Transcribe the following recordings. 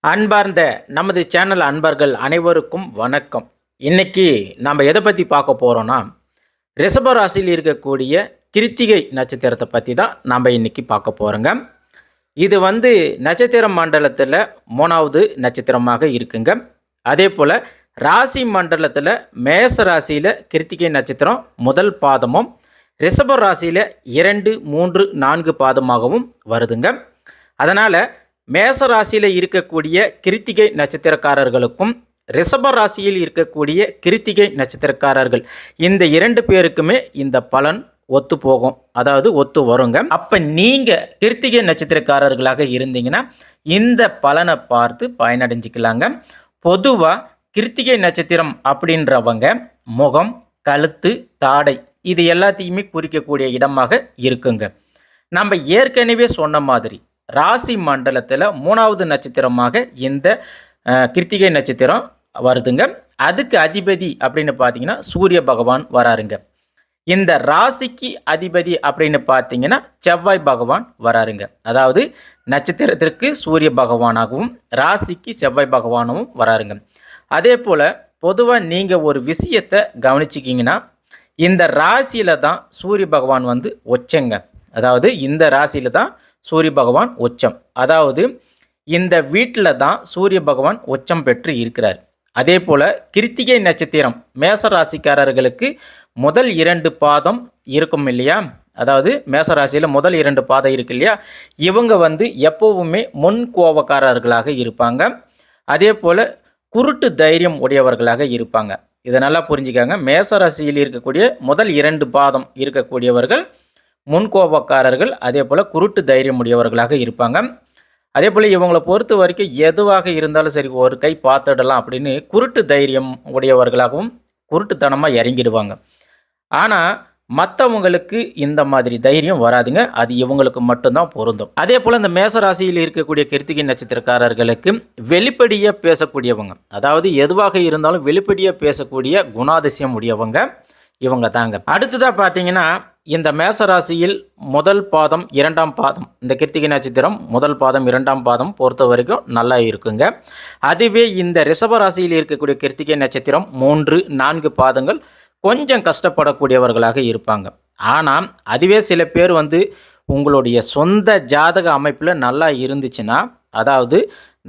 அன்பார்ந்த நமது சேனல் அன்பர்கள் அனைவருக்கும் வணக்கம். இன்னைக்கு நம்ம எதை பற்றி பார்க்க போகிறோன்னா, ரிஷப ராசியில் இருக்கக்கூடிய கிருத்திகை நட்சத்திரத்தை பற்றி தான் நம்ம இன்னைக்கு பார்க்க போகிறோங்க. இது நட்சத்திர மண்டலத்தில் 3வது நட்சத்திரமாக இருக்குங்க. அதே போல் ராசி மண்டலத்தில் மேச ராசியில் கிருத்திகை நட்சத்திரம் முதல் பாதமும், ரிஷப ராசியில் 2, 3, 4 பாதமாகவும் வருதுங்க. அதனால் மேச ராசியில் இருக்கக்கூடிய கிருத்திகை நட்சத்திரக்காரர்களுக்கும் ரிஷப ராசியில் இருக்கக்கூடிய கிருத்திகை நட்சத்திரக்காரர்கள் இந்த 2 பேருக்குமே இந்த பலன் ஒத்து போகும், அதாவது ஒத்து வருங்க. அப்போ நீங்கள் கிருத்திகை நட்சத்திரக்காரர்களாக இருந்தீங்கன்னா இந்த பலனை பார்த்து பயனடைஞ்சிக்கலாங்க. பொதுவாக கிருத்திகை நட்சத்திரம் அப்படின்றவங்க முகம், கழுத்து, தாடை இது எல்லாத்தையுமே குறிக்கக்கூடிய இடமாக இருக்குங்க. நம்ம ஏற்கனவே சொன்ன மாதிரி ராசி மண்டலத்தில் 3வது நட்சத்திரமாக இந்த கிருத்திகை நட்சத்திரம் வருதுங்க. அதுக்கு அதிபதி அப்படின்னு பார்த்தீங்கன்னா சூரிய பகவான் வராருங்க. இந்த ராசிக்கு அதிபதி அப்படின்னு பார்த்தீங்கன்னா செவ்வாய் பகவான் வராருங்க. அதாவது நட்சத்திரத்திற்கு சூரிய பகவானாகவும் ராசிக்கு செவ்வாய் பகவானும் வராருங்க. அதே போல் பொதுவாக நீங்கள் ஒரு விஷயத்தை கவனிச்சிக்கிங்கன்னா, இந்த ராசியில் தான் சூரிய பகவான் உச்சங்க. அதாவது இந்த ராசியில் தான் சூரிய பகவான் உச்சம், அதாவது இந்த வீட்டில் தான் சூரிய பகவான் உச்சம் பெற்று இருக்கிறார். அதே போல் கிருத்திகை நட்சத்திரம் மேச ராசிக்காரர்களுக்கு முதல் 2 பாதம் இருக்கும் இல்லையா, அதாவது மேச ராசியில் முதல் 2 பாதம் இருக்கு இல்லையா, இவங்க எப்போவுமே முன் கோபக்காரர்களாக இருப்பாங்க. அதே போல் குருட்டு தைரியம் உடையவர்களாக இருப்பாங்க. இதை நல்லா புரிஞ்சுக்காங்க. மேச ராசியில் இருக்கக்கூடிய முதல் 2 பாதம் இருக்கக்கூடியவர்கள் முன்கோபக்காரர்கள், அதே போல் குருட்டு தைரியம் உடையவர்களாக இருப்பாங்க. அதே போல் இவங்களை பொறுத்த வரைக்கும் எதுவாக இருந்தாலும் சரி ஒரு கை பார்த்துடலாம் அப்படின்னு குருட்டு தைரியம் உடையவர்களாகவும் குருட்டுத்தனமாக இறங்கிடுவாங்க. ஆனால் மற்றவங்களுக்கு இந்த மாதிரி தைரியம் வராதுங்க. அது இவங்களுக்கு மட்டும்தான் பொருந்தும். அதே போல் இந்த மேசராசியில் இருக்கக்கூடிய கிருத்திகை நட்சத்திரக்காரர்களுக்கு வெளிப்படையாக பேசக்கூடியவங்க, அதாவது எதுவாக இருந்தாலும் வெளிப்படையாக பேசக்கூடிய குணாதிசயம் உடையவங்க இவங்க தாங்க. அடுத்ததாக பார்த்தீங்கன்னா, இந்த மேசராசியில் முதல் பாதம் 2ஆம் பாதம், இந்த கிருத்திகை நட்சத்திரம் முதல் பாதம் 2ஆம் பாதம் பொறுத்த வரைக்கும் நல்லா இருக்குங்க. அதுவே இந்த ரிஷப ராசியில் இருக்கக்கூடிய கிருத்திகை நட்சத்திரம் 3, 4 பாதங்கள் கொஞ்சம் கஷ்டப்படக்கூடியவர்களாக இருப்பாங்க. ஆனால் அதுவே சில பேர் உங்களுடைய சொந்த ஜாதக அமைப்பில் நல்லா இருந்துச்சுன்னா, அதாவது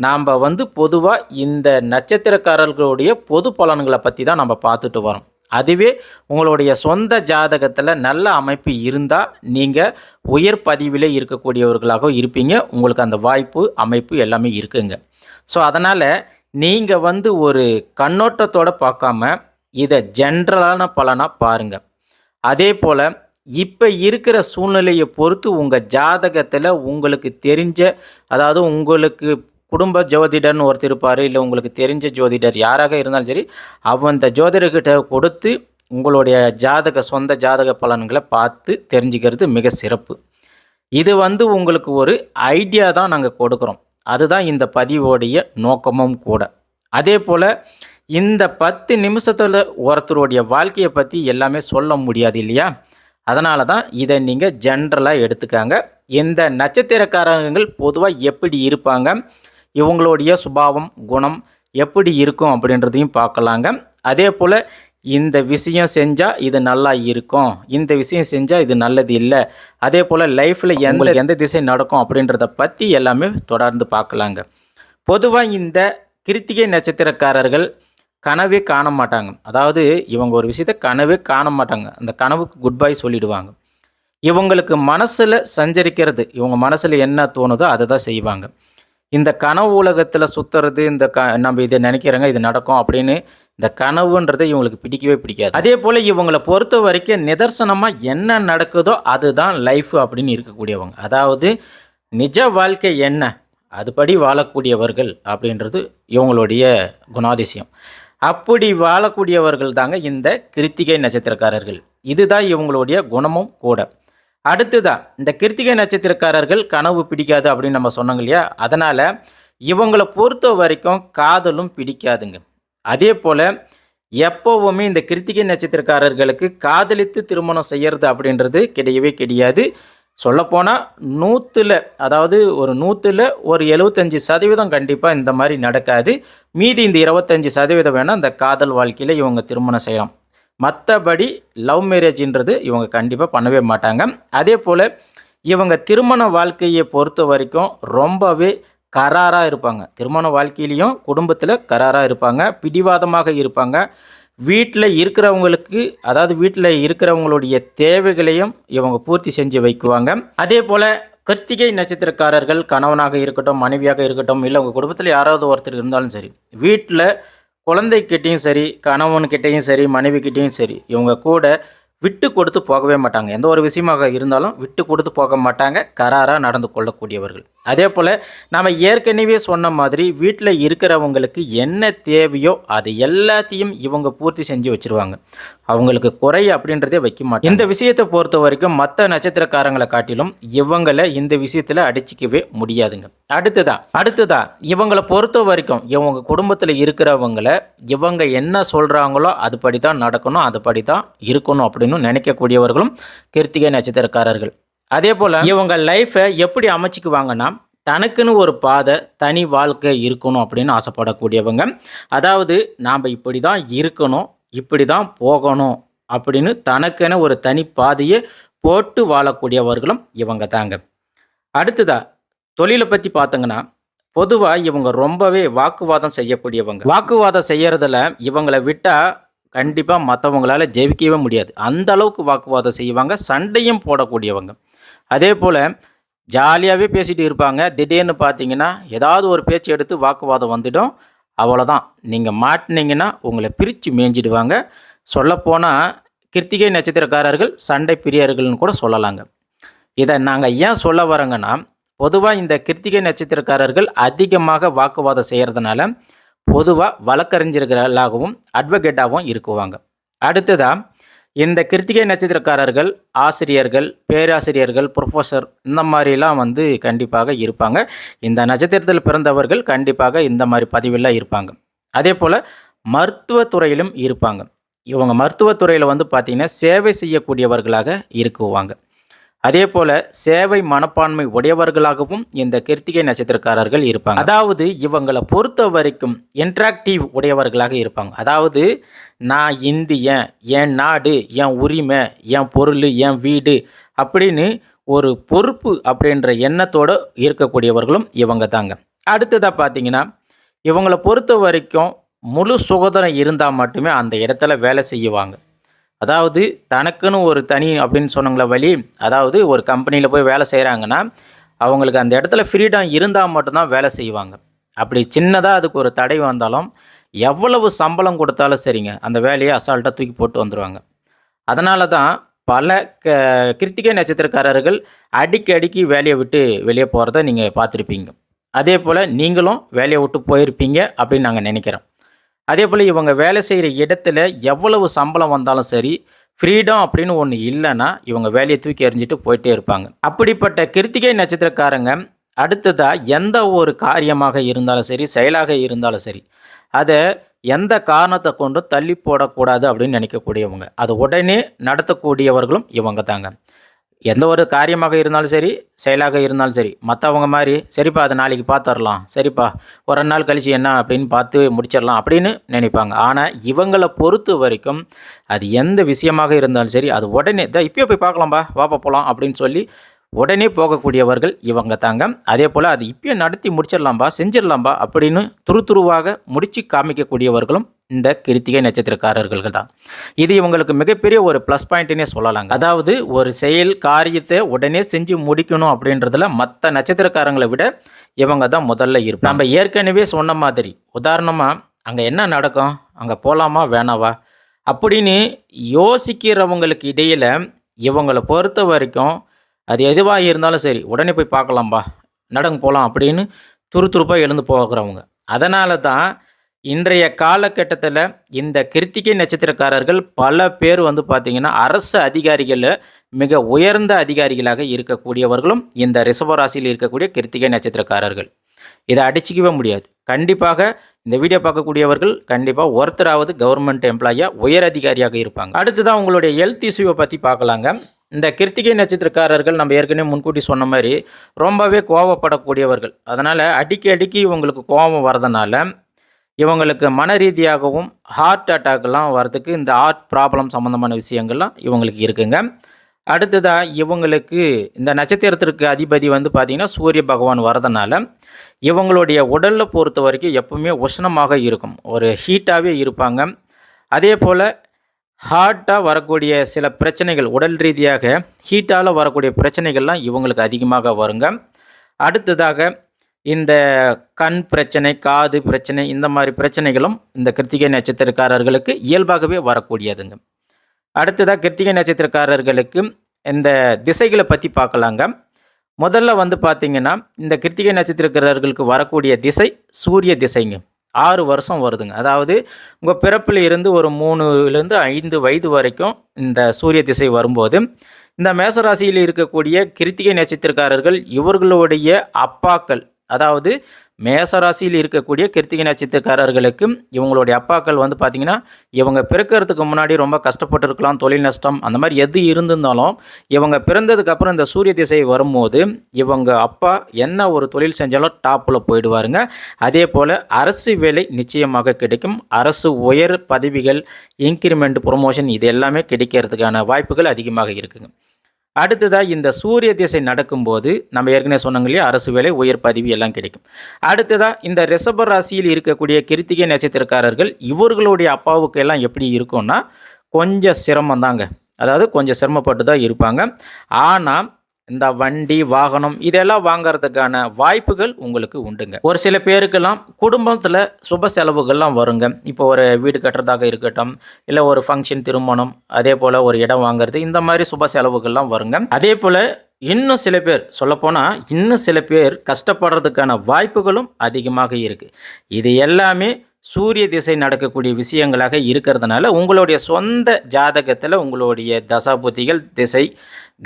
நாம் பொதுவாக இந்த நட்சத்திரக்காரர்களுடைய பொது பலன்களை பற்றி தான் நம்ம பார்த்துட்டு வரோம். அதுவே உங்களுடைய சொந்த ஜாதகத்தில் நல்ல அமைப்பு இருந்தால் நீங்கள் உயர் பதிவில் இருக்கக்கூடியவர்களாக இருப்பீங்க. உங்களுக்கு அந்த வாய்ப்பு அமைப்பு எல்லாமே இருக்குங்க. ஸோ அதனால் நீங்கள் ஒரு கண்ணோட்டத்தோடு பார்க்காம இதை ஜென்ரலான பலனாக பாருங்கள். அதே போல் இப்போ இருக்கிற சூழ்நிலையை பொறுத்து உங்கள் ஜாதகத்தில் உங்களுக்கு தெரிஞ்ச, அதாவது உங்களுக்கு குடும்ப ஜோதிடர்னு ஒருத்தர் இருப்பார், இல்லை உங்களுக்கு தெரிஞ்ச ஜோதிடர் யாராக இருந்தாலும் சரி, அந்த ஜோதிடர்கிட்ட கொடுத்து உங்களுடைய சொந்த ஜாதக பலன்களை பார்த்து தெரிஞ்சுக்கிறது மிக சிறப்பு. இது உங்களுக்கு ஒரு ஐடியா தான் நாங்கள் கொடுக்குறோம். அதுதான் இந்த பதிவோடைய நோக்கமும் கூட. அதே போல் இந்த 10 நிமிஷத்தில் ஒருத்தருடைய வாழ்க்கையை பற்றி எல்லாமே சொல்ல முடியாது இல்லையா, அதனால தான் இதை நீங்கள் ஜென்ரலாக எடுத்துக்காங்க. இந்த நட்சத்திரக்காரங்கள் பொதுவாக எப்படி இருப்பாங்க, இவங்களுடைய சுபாவம் குணம் எப்படி இருக்கும் அப்படின்றதையும் பார்க்கலாங்க. அதே போல் இந்த விஷயம் செஞ்சால் இது நல்லா இருக்கும், இந்த விஷயம் செஞ்சால் இது நல்லது இல்லை, அதே போல் லைஃப்பில் எந்த திசை நடக்கும் அப்படின்றத பற்றி எல்லாமே தொடர்ந்து பார்க்கலாங்க. பொதுவாக இந்த கிருத்திகை நட்சத்திரக்காரர்கள் கனவே காண மாட்டாங்க. அதாவது இவங்க ஒரு விஷயத்தை கனவே காண மாட்டாங்க, அந்த கனவுக்கு குட் பை சொல்லிடுவாங்க. இவங்களுக்கு மனசில் சஞ்சரிக்கிறது, இவங்க மனசில் என்ன தோணுதோ அதை தான் செய்வாங்க. இந்த கனவு உலகத்தில் சுற்றுறது, நம்ம இதை நினைக்கிறோங்க இது நடக்கும் அப்படின்னு இந்த கனவுன்றது இவங்களுக்கு பிடிக்கவே பிடிக்காது. அதே போல் இவங்களை பொறுத்த வரைக்கும் நிதர்சனமாக என்ன நடக்குதோ அதுதான் லைஃப் அப்படின்னு இருக்கக்கூடியவங்க. அதாவது நிஜ வாழ்க்கை என்ன அதுபடி வாழக்கூடியவர்கள் அப்படின்றது இவங்களுடைய குணாதிசயம். அப்படி வாழக்கூடியவர்கள் தாங்க இந்த கிருத்திகை நட்சத்திரக்காரர்கள். இதுதான் இவங்களுடைய குணமும் கூட. அடுத்துதான் இந்த கிருத்திகை நட்சத்திரக்காரர்கள் கனவு பிடிக்காது அப்படின்னு நம்ம சொன்னாங்க இல்லையா, அதனால் இவங்களை பொறுத்த வரைக்கும் காதலும் பிடிக்காதுங்க. அதே போல் எப்போவுமே இந்த கிருத்திகை நட்சத்திரக்காரர்களுக்கு காதலித்து திருமணம் செய்கிறது அப்படின்றது கிடையவே கிடையாது. சொல்லப்போனால் 100ல் அதாவது ஒரு 100ல் ஒரு 75% கண்டிப்பாக இந்த மாதிரி நடக்காது. மீதி இந்த 25% வேணால் இந்த காதல் வாழ்க்கையில் இவங்க திருமணம் செய்யலாம். மற்றபடி லவ் மேரேஜின்றது இவங்க கண்டிப்பாக பண்ணவே மாட்டாங்க. அதே போல் இவங்க திருமண வாழ்க்கையை பொறுத்த வரைக்கும் ரொம்பவே கராராக இருப்பாங்க. திருமண வாழ்க்கையிலையும் குடும்பத்தில் கராராக இருப்பாங்க, பிடிவாதமாக இருப்பாங்க. வீட்டில் இருக்கிறவங்களுக்கு அதாவது வீட்டில் இருக்கிறவங்களுடைய தேவைகளையும் இவங்க பூர்த்தி செஞ்சு வைக்குவாங்க. அதே போல் கிருத்திகை நட்சத்திரக்காரர்கள் கணவனாக இருக்கட்டும், மனைவியாக இருக்கட்டும், இல்லை உங்கள் குடும்பத்தில் யாராவது ஒருத்தர் இருந்தாலும் சரி, வீட்டில் குழந்தைக்கிட்டேயும் சரி, கணவன்கிட்டையும் சரி, மனைவிக்கிட்டேயும் சரி, இவங்க கூட விட்டு கொடுத்து போகவே மாட்டாங்க. எந்த ஒரு விஷயமாக இருந்தாலும் விட்டு கொடுத்து போக மாட்டாங்க. கராராக நடந்து கொள்ளக்கூடியவர்கள். அதே போல் நாம் ஏற்கனவே சொன்ன மாதிரி வீட்டில் இருக்கிறவங்களுக்கு என்ன தேவையோ அது எல்லாத்தையும் இவங்க பூர்த்தி செஞ்சு வச்சுருவாங்க. அவங்களுக்கு குறை அப்படின்றதே வைக்க மாட்டாங்க. இந்த விஷயத்தை பொறுத்த வரைக்கும் மற்ற நட்சத்திரக்காரங்களை காட்டிலும் இவங்களை இந்த விஷயத்தில் அடிச்சிக்கவே முடியாதுங்க. அடுத்ததா இவங்களை பொறுத்த வரைக்கும் இவங்க குடும்பத்தில் இருக்கிறவங்களை இவங்க என்ன சொல்கிறாங்களோ அதுபடி தான் நடக்கணும், அதுபடி தான் இருக்கணும் அப்படின்னு நினைக்கக்கூடியவர்களும் கிருத்திகை நட்சத்திரக்காரர்கள். அதே போல் இவங்க லைஃப்பை எப்படி அமைச்சிக்குவாங்கன்னா, தனக்குன்னு ஒரு பாதை, தனி வாழ்க்கை இருக்கணும் அப்படின்னு ஆசைப்படக்கூடியவங்க. அதாவது நாம் இப்படி தான் இருக்கணும், இப்படி தான் போகணும் அப்படின்னு தனக்கென ஒரு தனி பாதையை போட்டு வாழக்கூடியவர்களும் இவங்க தாங்க. அடுத்ததா தொழிலை பற்றி பார்த்தங்கன்னா, பொதுவாக இவங்க ரொம்பவே வாக்குவாதம் செய்யக்கூடியவங்க. வாக்குவாதம் செய்யறதுல இவங்களை விட்டால் கண்டிப்பாக மற்றவங்களால ஜெயிக்கவே முடியாது. அந்த அளவுக்கு வாக்குவாதம் செய்வாங்க, சண்டையும் போடக்கூடியவங்க. அதே போல் ஜாலியாகவே பேசிகிட்டு இருப்பாங்க. திடீர்னு பார்த்தீங்கன்னா ஏதாவது ஒரு பேச்சு எடுத்து வாக்குவாதம் வந்துடும். அவ்வளோதான், நீங்கள் மாட்டினீங்கன்னா உங்களை பிரித்து மேய்ஞ்சிடுவாங்க. சொல்லப்போனால் கிருத்திகை நட்சத்திரக்காரர்கள் சண்டை பிரியர்கள்னு கூட சொல்லலாங்க. இதை நாங்கள் ஏன் சொல்ல வரோங்கன்னா, பொதுவாக இந்த கிருத்திகை நட்சத்திரக்காரர்கள் அதிகமாக வாக்குவாதம் செய்கிறதுனால பொதுவாக வழக்கறிஞர்களாகவும் அட்வொகேட்டாகவும் இருக்குவாங்க. அடுத்ததாக இந்த கிருத்திகை நட்சத்திரக்காரர்கள் ஆசிரியர்கள், பேராசிரியர்கள், ப்ரொஃபஸர் இந்த மாதிரிலாம் கண்டிப்பாக இருப்பாங்க. இந்த நட்சத்திரத்தில் பிறந்தவர்கள் கண்டிப்பாக இந்த மாதிரி பதவியெல்லாம் இருப்பாங்க. அதே போல் மருத்துவத்துறையிலும் இருப்பாங்க. இவங்க மருத்துவத்துறையில் பார்த்திங்கன்னா சேவை செய்யக்கூடியவர்களாக இருக்குவாங்க. அதே போல் சேவை மனப்பான்மை உடையவர்களாகவும் இந்த கிருத்திகை நட்சத்திரக்காரர்கள் இருப்பாங்க. அதாவது இவங்களை பொறுத்த வரைக்கும் இன்ட்ராக்டிவ் உடையவர்களாக இருப்பாங்க. அதாவது நான் இந்தியன், என் நாடு, என் உரிமை, என் பொருள், என் வீடு அப்படின்னு ஒரு பொறுப்பு அப்படின்ற எண்ணத்தோடு இருக்கக்கூடியவர்களும் இவங்க தாங்க. அடுத்ததாக பார்த்தீங்கன்னா, இவங்களை பொறுத்த வரைக்கும் முழு சுதந்திரம் இருந்தால் மட்டுமே அந்த இடத்துல வேலை செய்வாங்க. அதாவது தனக்குன்னு ஒரு தனி அப்படின்னு சொன்னாங்களே வழி, அதாவது ஒரு கம்பெனியில் போய் வேலை செய்கிறாங்கன்னா அவங்களுக்கு அந்த இடத்துல ஃப்ரீடம் இருந்தால் மட்டும்தான் வேலை செய்வாங்க. அப்படி சின்னதாக அதுக்கு ஒரு தடை வந்தாலும் எவ்வளவு சம்பளம் கொடுத்தாலும் சரிங்க, அந்த வேலையை அசால்ட்டாக தூக்கி போட்டு வந்துடுவாங்க. அதனால தான் பல கிருத்திகை நட்சத்திரக்காரர்கள் அடிக்கடிக்கு வேலையை விட்டு வெளியே போகிறத நீங்கள் பார்த்துருப்பீங்க. அதே போல் நீங்களும் வேலையை விட்டு போயிருப்பீங்க அப்படின்னு நாங்கள் நினைக்கிறோம். அதே போல் இவங்க வேலை செய்கிற இடத்துல எவ்வளவு சம்பளம் வந்தாலும் சரி, ஃப்ரீடம் அப்படின்னு ஒன்று இல்லைன்னா இவங்க வேலையை தூக்கி எறிஞ்சிட்டு போயிட்டே இருப்பாங்க. அப்படிப்பட்ட கிருத்திகை நட்சத்திரக்காரங்க அடுத்ததாக எந்த ஒரு காரியமாக இருந்தாலும் சரி, செயலாக இருந்தாலும் சரி, அதை எந்த காரணத்தை கொண்டும் தள்ளி போடக்கூடாது அப்படின்னு நினைக்கக்கூடியவங்க. அதை உடனே நடத்தக்கூடியவர்களும் இவங்க தாங்க. எந்த ஒரு காரியமாக இருந்தாலும் சரி, செயலாக இருந்தாலும் சரி, மற்றவங்க மாதிரி சரிப்பா அதை நாளைக்கு பார்த்துடலாம், சரிப்பா ஒரு 2 நாள் கழிச்சு என்ன அப்படின்னு பார்த்து முடிச்சிடலாம் அப்படின்னு நினைப்பாங்க. ஆனால் இவங்களை பொறுத்த வரைக்கும் அது எந்த விஷயமாக இருந்தாலும் சரி, அது உடனே இப்போயே போய் பார்க்கலாம்பா, வாப்பா போகலாம் அப்படின்னு சொல்லி உடனே போகக்கூடியவர்கள் இவங்க தாங்க. அதே போல் அது இப்போயே நடத்தி முடிச்சிடலாம்பா, செஞ்சிடலாம்பா அப்படின்னு துருதுருவாக முடித்து காமிக்கக்கூடியவர்களும் இந்த கிருத்திகை நட்சத்திரக்காரர்கள் தான். இது இவங்களுக்கு மிகப்பெரிய ஒரு ப்ளஸ் பாயிண்ட்னே சொல்லலாங்க. அதாவது ஒரு செயல் காரியத்தை உடனே செஞ்சு முடிக்கணும் அப்படின்றதுல மற்ற நட்சத்திரக்காரங்களை விட இவங்க தான் முதல்ல இருப்பாங்க. நம்ம ஏற்கனவே சொன்ன மாதிரி உதாரணமாக அங்கே என்ன நடக்கும், அங்கே போகலாமா வேணாவா அப்படின்னு யோசிக்கிறவங்களுக்கு இடையில் இவங்களை பொறுத்த வரைக்கும் அது எதுவாக இருந்தாலும் சரி உடனே போய் பார்க்கலாம்பா, நடங்க போகலாம் அப்படின்னு துருதுருப்பாக எழுந்து போகிறவங்க. அதனால தான் இன்றைய காலகட்டத்தில் இந்த கிருத்திகை நட்சத்திரக்காரர்கள் பல பேர் பார்த்திங்கன்னா அரசு அதிகாரிகளில் மிக உயர்ந்த அதிகாரிகளாக இருக்கக்கூடியவர்களும் இந்த ரிஷபராசியில் இருக்கக்கூடிய கிருத்திகை நட்சத்திரக்காரர்கள். இதை அடிச்சிக்கவே முடியாது. கண்டிப்பாக இந்த வீடியோ பார்க்கக்கூடியவர்கள் கண்டிப்பாக ஒருத்தராவது கவர்மெண்ட் எம்ப்ளாயியாக உயர் அதிகாரியாக இருப்பாங்க. அடுத்ததான் உங்களுடைய ஹெல்த் இஷ்யூவை பற்றி பார்க்கலாங்க. இந்த கிருத்திகை நட்சத்திரக்காரர்கள் நம்ம ஏற்கனவே முன்கூட்டி சொன்ன மாதிரி ரொம்பவே கோவப்படக்கூடியவர்கள். அதனால் அடிக்கடிக்கு இவங்களுக்கு கோபம் வரதுனால இவங்களுக்கு மன ரீதியாகவும் ஹார்ட் அட்டாக்லாம் வரதுக்கு இந்த ஹார்ட் ப்ராப்ளம் சம்மந்தமான விஷயங்கள்லாம் இவங்களுக்கு இருக்குங்க. அடுத்ததாக இவங்களுக்கு இந்த நட்சத்திரத்திற்கு அதிபதி வந்து பார்த்திங்கன்னா சூரிய பகவான் வரதுனால இவங்களுடைய உடலில் பொறுத்த வரைக்கும் எப்பவுமே உஷ்ணமாக இருக்கும், ஒரு ஹீட்டாகவே இருப்பாங்க. அதே போல் ஹார்ட்டாக வரக்கூடிய சில பிரச்சனைகள், உடல் ரீதியாக ஹீட்டால் வரக்கூடிய பிரச்சனைகள்லாம் இவங்களுக்கு அதிகமாக வருங்க. அடுத்ததாக இந்த கண் பிரச்சனை, காது பிரச்சனை, இந்த மாதிரி பிரச்சனைகளும் இந்த கிருத்திகை நட்சத்திரக்காரர்களுக்கு இயல்பாகவே வரக்கூடியதுங்க. அடுத்ததாக கிருத்திகை நட்சத்திரக்காரர்களுக்கு இந்த திசைகளை பற்றி பார்க்கலாங்க. முதல்ல வந்து பார்த்திங்கன்னா இந்த கிருத்திகை நட்சத்திரக்காரர்களுக்கு வரக்கூடிய திசை சூரிய திசைங்க. 6 வருஷம் வருதுங்க. அதாவது உங்கள் பிறப்பில் இருந்து ஒரு 3லேருந்து 5 வயது வரைக்கும் இந்த சூரிய திசை வரும்போது இந்த மேசராசியில் இருக்கக்கூடிய கிருத்திகை நட்சத்திரக்காரர்கள் இவர்களுடைய அப்பாக்கள், அதாவது மேசராசியில் இருக்கக்கூடிய கிருத்திகை நட்சத்திரக்காரர்களுக்கு இவங்களுடைய அப்பாக்கள் வந்து பார்த்திங்கன்னா இவங்க பிறக்கிறதுக்கு முன்னாடி ரொம்ப கஷ்டப்பட்டுருக்கலாம், தொழில் நஷ்டம் அந்த மாதிரி எது இருந்திருந்தாலும் இவங்க பிறந்ததுக்கப்புறம் இந்த சூரிய திசை வரும்போது இவங்க அப்பா என்ன ஒரு தொழில் செஞ்சாலும் டாப்பில் போயிடுவாருங்க. அதே போல் அரசு வேலை நிச்சயமாக கிடைக்கும். அரசு உயர் பதவிகள், இன்க்ரிமெண்ட், ப்ரொமோஷன் இது எல்லாமே கிடைக்கிறதுக்கான வாய்ப்புகள் அதிகமாக இருக்குங்க. அடுத்ததாக இந்த சூரிய திசை நடக்கும்போது நம்ம ஏற்கனவே சொன்னாங்க இல்லையா, அரசு வேலை, உயர் பதவி எல்லாம் கிடைக்கும். அடுத்ததாக இந்த ரிஷப ராசியில் இருக்கக்கூடிய கிருத்திகை நட்சத்திரக்காரர்கள் இவர்களுடைய அப்பாவுக்கு எல்லாம் எப்படி இருக்கும்னா கொஞ்சம் சிரமம் தாங்க. அதாவது கொஞ்சம் சிரமப்பட்டு தான் இருப்பாங்க. ஆனால் இந்த வண்டி, வாகனம் இதெல்லாம் வாங்கிறதுக்கான வாய்ப்புகள் உங்களுக்கு உண்டுங்க. ஒரு சில பேருக்கெல்லாம் குடும்பத்தில் சுப செலவுகள்லாம் வருங்க. இப்போ ஒரு வீடு கட்டுறதாக இருக்கட்டும், இல்லை ஒரு ஃபங்க்ஷன், திருமணம், அதே போல் ஒரு இடம் வாங்குறது, இந்த மாதிரி சுப செலவுகள்லாம் வருங்க. அதே போல் இன்னும் சில பேர் சொல்லப்போனால் இன்னும் சில பேர் கஷ்டப்படுறதுக்கான வாய்ப்புகளும் அதிகமாக இருக்குது. இது எல்லாமே சூரிய திசை நடக்கக்கூடிய விஷயங்களாக இருக்கிறதுனால உங்களுடைய சொந்த ஜாதகத்தில் உங்களுடைய தசாபுத்திகள், திசை,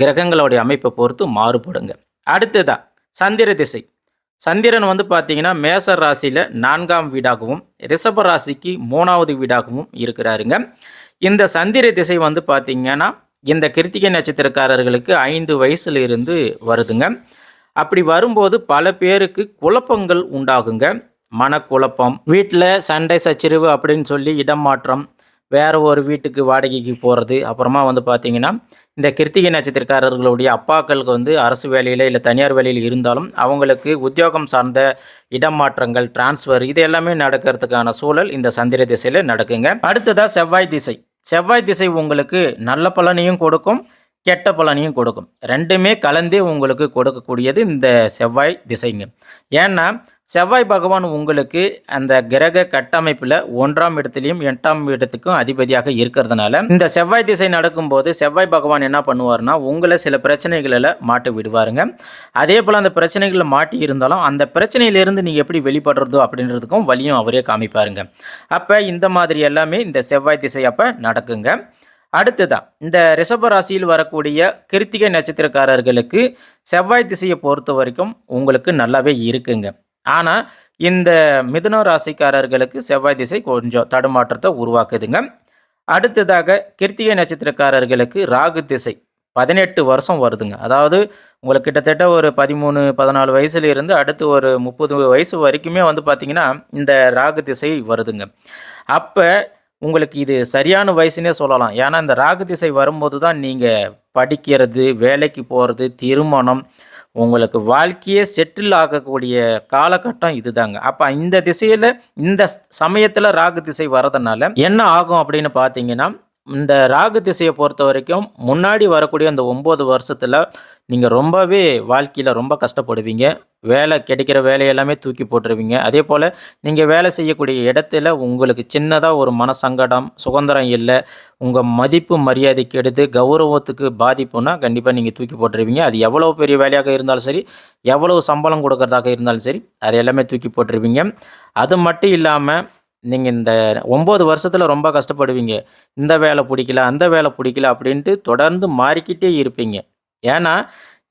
கிரகங்களுடைய அமைப்பை பொறுத்து மாறுபடுங்க. அடுத்ததாக சந்திர திசை. சந்திரன் வந்து பார்த்திங்கன்னா மேச ராசியில் 4ஆம் வீடாகவும் ரிஷப ராசிக்கு 3ஆவது வீடாகவும் இருக்கிறாருங்க. இந்த சந்திர திசை வந்து பார்த்திங்கன்னா இந்த கிருத்திகை நட்சத்திரக்காரர்களுக்கு 5 வயசுல இருந்து வருதுங்க. அப்படி வரும்போது பல பேருக்கு குழப்பங்கள் உண்டாகுங்க. மனக்குழப்பம், வீட்டில் சண்டை சச்சரவு அப்படின்னு சொல்லி இடம் மாற்றம், வேறு ஒரு வீட்டுக்கு வாடகைக்கு போகிறது. அப்புறமா வந்து பார்த்திங்கன்னா இந்த கிருத்திகை நட்சத்திரக்காரர்களுடைய அப்பாக்களுக்கு வந்து அரசு வேலையில் இல்லை தனியார் வேலையில் இருந்தாலும் அவங்களுக்கு உத்தியோகம் சார்ந்த இடம் மாற்றங்கள், டிரான்ஸ்ஃபர் இது எல்லாமே நடக்கிறதுக்கான சூழல் இந்த சந்திர திசையில் நடக்குங்க. அடுத்ததாக செவ்வாய் திசை. செவ்வாய் திசை உங்களுக்கு நல்ல பலனையும் கொடுக்கும், கெட்ட பலனையும் கொடுக்கும். ரெண்டுமே கலந்தே உங்களுக்கு கொடுக்கக்கூடியது இந்த செவ்வாய் திசைங்க. ஏன்னா செவ்வாய் பகவான் உங்களுக்கு அந்த கிரக கட்டமைப்பில் 1ஆம் இடத்துலையும் 8ஆம் இடத்துக்கும் அதிபதியாக இருக்கிறதுனால இந்த செவ்வாய் திசை நடக்கும்போது செவ்வாய் பகவான் என்ன பண்ணுவார்னா உங்களை சில பிரச்சனைகளில் மாட்டி விடுவாருங்க. அதே போல் அந்த பிரச்சனைகளில் மாட்டி இருந்தாலும் அந்த பிரச்சனையிலிருந்து நீங்கள் எப்படி வெளிப்படுறதோ அப்படின்றதுக்கும் வழியும் அவரே காமிப்பாருங்க. அப்போ இந்த மாதிரி எல்லாமே இந்த செவ்வாய் திசை அப்போ நடக்குங்க. அடுத்ததான் இந்த ரிஷப ராசியில் வரக்கூடிய கிருத்திகை நட்சத்திரக்காரர்களுக்கு செவ்வாய் திசையை பொறுத்த வரைக்கும் உங்களுக்கு நல்லாவே இருக்குங்க. ஆனால் இந்த மிதுன ராசிக்காரர்களுக்கு செவ்வாய் திசை கொஞ்சம் தடுமாற்றத்தை உருவாக்குதுங்க. அடுத்ததாக கிருத்திகை நட்சத்திரக்காரர்களுக்கு ராகு திசை 18 வருஷம் வருதுங்க. அதாவது உங்களுக்கு கிட்டத்தட்ட ஒரு 13, 14 வயசுல இருந்து அடுத்து ஒரு 30 வயசு வரைக்குமே வந்து பார்த்திங்கன்னா இந்த ராகு திசை வருதுங்க. அப்போ உங்களுக்கு இது சரியான வயசுன்னே சொல்லலாம். ஏன்னா இந்த ராகு திசை வரும்போது தான் நீங்கள் படிக்கிறது, வேலைக்கு போகிறது, திருமணம், உங்களுக்கு வாழ்க்கையே செட்டில் ஆகக்கூடிய காலகட்டம் இதுதாங்க. அப்போ இந்த திசையில் இந்த சமயத்தில் ராகு திசை வரதுனால என்ன ஆகும் அப்படின்னு பார்த்தீங்கன்னா இந்த ராகு திசையை பொறுத்த வரைக்கும் முன்னாடி வரக்கூடிய அந்த 9 வருஷத்தில் நீங்கள் ரொம்பவே வாழ்க்கையில் ரொம்ப கஷ்டப்படுவீங்க. வேலை கிடைக்கிற வேலையெல்லாமே தூக்கி போட்டுருவீங்க. அதே போல் நீங்கள் வேலை செய்யக்கூடிய இடத்துல உங்களுக்கு சின்னதாக ஒரு மனசங்கடம், சுதந்திரம் இல்லை, உங்கள் மதிப்பு மரியாதை கெடுது, கௌரவத்துக்கு பாதிப்புனா கண்டிப்பாக நீங்கள் தூக்கி போட்டுருவீங்க. அது எவ்வளோ பெரிய வேலையாக இருந்தாலும் சரி, எவ்வளவு சம்பளம் கொடுக்கறதாக இருந்தாலும் சரி, அது எல்லாமே தூக்கி போட்டுருவீங்க. அது மட்டும் இல்லாமல் நீங்கள் இந்த 9 வருஷத்தில் ரொம்ப கஷ்டப்படுவீங்க. இந்த வேலை பிடிக்கல, அந்த வேலை பிடிக்கல அப்படின்ட்டு தொடர்ந்து மாறிக்கிட்டே இருப்பீங்க. ஏன்னா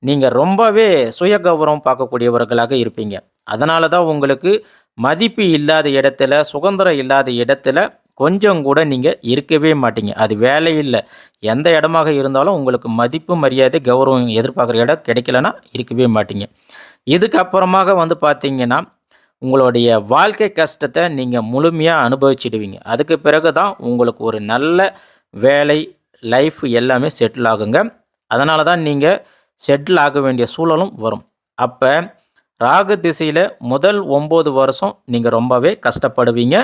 நீங்கள் ரொம்பவே சுய கௌரவம் பார்க்கக்கூடியவர்களாக இருப்பீங்க. அதனால தான் உங்களுக்கு மதிப்பு இல்லாத இடத்துல, சுதந்திரம் இல்லாத இடத்துல கொஞ்சம் கூட நீங்கள் இருக்கவே மாட்டீங்க. அது வேலை இல்லை, எந்த இடமாக இருந்தாலும் உங்களுக்கு மதிப்பு, மரியாதை, கௌரவம் எதிர்பார்க்குற இடம் கிடைக்கலன்னா இருக்கவே மாட்டீங்க. இதுக்கப்புறமாக வந்து பார்த்தீங்கன்னா, உங்களுடைய வாழ்க்கை கஷ்டத்தை நீங்கள் முழுமையாக அனுபவிச்சிடுவீங்க. அதுக்கு பிறகு தான் உங்களுக்கு ஒரு நல்ல வேலை, லைஃப் எல்லாமே செட்டில் ஆகுங்க. அதனால தான் நீங்கள் செட்டில் ஆக வேண்டிய சூழலும் வரும். அப்போ ராகு திசையில் முதல் 9 வருஷம் நீங்கள் ரொம்பவே கஷ்டப்படுவீங்க.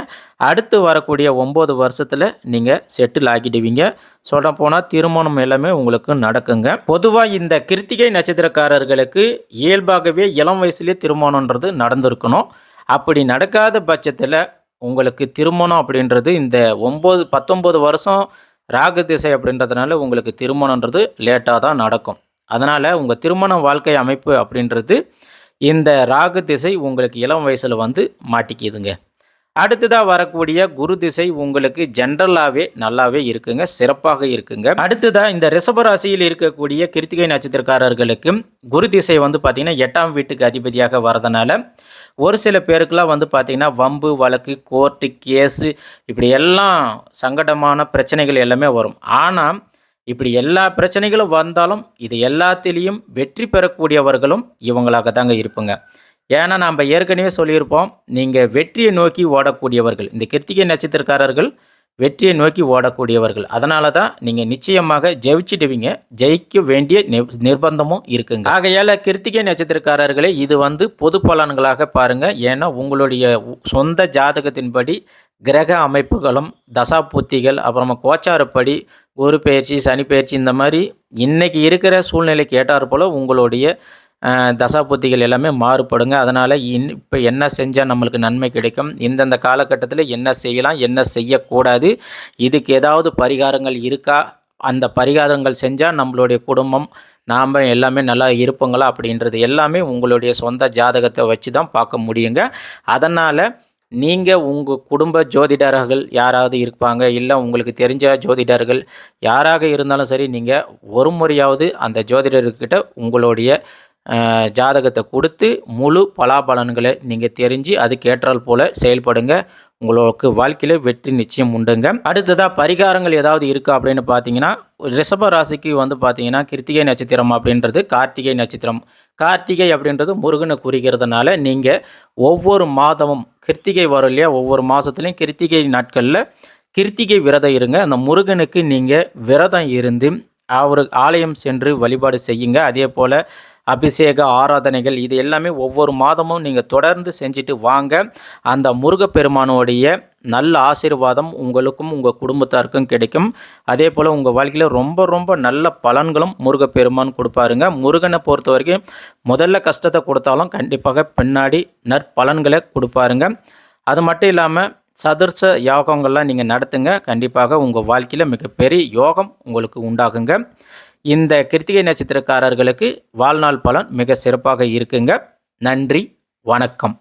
அடுத்து வரக்கூடிய 9 வருஷத்தில் நீங்கள் செட்டில் ஆகிடுவீங்க. சொல்லப்போனால் திருமணம் எல்லாமே உங்களுக்கு நடக்குங்க. பொதுவாக இந்த கிருத்திகை நட்சத்திரக்காரர்களுக்கு இயல்பாகவே இளம் வயசுலேயே திருமணன்றது நடந்திருக்கணும். அப்படி நடக்காத பட்சத்தில் உங்களுக்கு திருமணம் அப்படின்றது இந்த 19 வருஷம் ராகு திசை அப்படின்றதுனால உங்களுக்கு திருமணன்றது லேட்டாக தான் நடக்கும். அதனால் உங்கள் திருமண வாழ்க்கை அமைப்பு அப்படின்றது இந்த ராகு திசை உங்களுக்கு இளம் வயசில் வந்து மாட்டிக்கிதுங்க. அடுத்ததாக வரக்கூடிய குரு திசை உங்களுக்கு ஜென்ரலாகவே நல்லாவே இருக்குங்க, சிறப்பாக இருக்குங்க. அடுத்ததாக இந்த ரிஷபராசியில் இருக்கக்கூடிய கிருத்திகை நட்சத்திரக்காரர்களுக்கு குரு திசை வந்து பார்த்திங்கன்னா 8ஆம் வீட்டுக்கு அதிபதியாக வரதுனால ஒரு சில பேருக்கெலாம் வந்து பார்த்திங்கன்னா வம்பு வழக்கு, கோர்ட்டு கேஸு, இப்படி எல்லாம் சங்கடமான பிரச்சனைகள் எல்லாமே வரும். ஆனால் இப்படி எல்லா பிரச்சனைகளும் வந்தாலும் இது எல்லாத்திலையும் வெற்றி பெறக்கூடியவர்களும் இவங்களாக தாங்க இருப்புங்க. ஏன்னா நம்ம ஏற்கனவே சொல்லியிருப்போம், நீங்கள் வெற்றியை நோக்கி ஓடக்கூடியவர்கள். இந்த கிருத்திகை நட்சத்திரக்காரர்கள் வெற்றியை நோக்கி ஓடக்கூடியவர்கள். அதனால தான் நீங்கள் நிச்சயமாக ஜெயிச்சிடுவீங்க. ஜெயிக்க வேண்டிய நிர்பந்தமும் இருக்குங்க. ஆகையால் கிருத்திகை நட்சத்திரக்காரர்களே இது வந்து பொது பலன்களாக பாருங்கள். ஏன்னா உங்களுடைய சொந்த ஜாதகத்தின்படி கிரக அமைப்புகளும் தசாபுத்திகள் அப்புறமா கோச்சாரப்படி குரு பயிற்சி, சனி பயிற்சி, இந்த மாதிரி இன்றைக்கி இருக்கிற சூழ்நிலைக்கு ஏற்றாற் போல் உங்களுடைய தசாபுத்திகள் எல்லாமே மாறுபடுங்க. அதனால் இப்போ என்ன செஞ்சால் நம்மளுக்கு நன்மை கிடைக்கும், இந்தந்த காலகட்டத்தில் என்ன செய்யலாம், என்ன செய்யக்கூடாது, இதுக்கு ஏதாவது பரிகாரங்கள் இருக்கா, அந்த பரிகாரங்கள் செஞ்சால் நம்மளுடைய குடும்பம் நாம் எல்லாமே நல்லா இருப்போங்களா அப்படின்றது எல்லாமே உங்களுடைய சொந்த ஜாதகத்தை வச்சு தான் பார்க்க முடியுங்க. அதனால் நீங்கள் உங்கள் குடும்ப ஜோதிடர்கள் யாராவது இருப்பாங்க, இல்லை உங்களுக்கு தெரிஞ்ச ஜோதிடர்கள் யாராக இருந்தாலும் சரி, நீங்கள் ஒரு முறையாவது அந்த ஜோதிடர்கிட்ட உங்களுடைய ஜாதகத்தை கொடுத்து முழு பலாபலன்களை நீங்கள் தெரிஞ்சு அதுக்கேற்றால் போல் செயல்படுங்க. உங்களுக்கு வாழ்க்கையில் வெற்றி நிச்சயம் உண்டுங்க. அடுத்ததாக பரிகாரங்கள் ஏதாவது இருக்கா அப்படின்னு பார்த்தீங்கன்னா, ரிஷப ராசிக்கு வந்து பார்த்தீங்கன்னா கிருத்திகை நட்சத்திரம் அப்படின்றது கார்த்திகை நட்சத்திரம். கார்த்திகை அப்படின்றது முருகனை குறிக்கிறதுனால நீங்கள் ஒவ்வொரு மாதமும் கிருத்திகை வரும் இல்லையா, ஒவ்வொரு மாதத்துலேயும் கிருத்திகை நாட்களில் கிருத்திகை விரதம் இருங்க. அந்த முருகனுக்கு நீங்கள் விரதம் இருந்து அவர் ஆலயம் சென்று வழிபாடு செய்யுங்க. அதே போல் அபிஷேக ஆராதனைகள் இது எல்லாமே ஒவ்வொரு மாதமும் நீங்கள் தொடர்ந்து செஞ்சுட்டு வாங்க. அந்த முருகப்பெருமானுடைய நல்ல ஆசீர்வாதம் உங்களுக்கும் உங்கள் குடும்பத்தாருக்கும் கிடைக்கும். அதே போல் உங்கள் வாழ்க்கையில் ரொம்ப ரொம்ப நல்ல பலன்களும் முருகப்பெருமான் கொடுப்பாருங்க. முருகனை பொறுத்த வரைக்கும் முதல்ல கஷ்டத்தை கொடுத்தாலும் கண்டிப்பாக பின்னாடி நற்பலன்களை கொடுப்பாருங்க. அது மட்டும் இல்லாமல் சதுர்ச யோகங்கள்லாம் நீங்கள் நடத்துங்க. கண்டிப்பாக உங்கள் வாழ்க்கையில் மிகப்பெரிய யோகம் உங்களுக்கு உண்டாகுங்க. இந்த கிருத்திகை நட்சத்திரக்காரர்களுக்கு வாழ்நாள் பலன் மிக சிறப்பாக இருக்குங்க. நன்றி, வணக்கம்.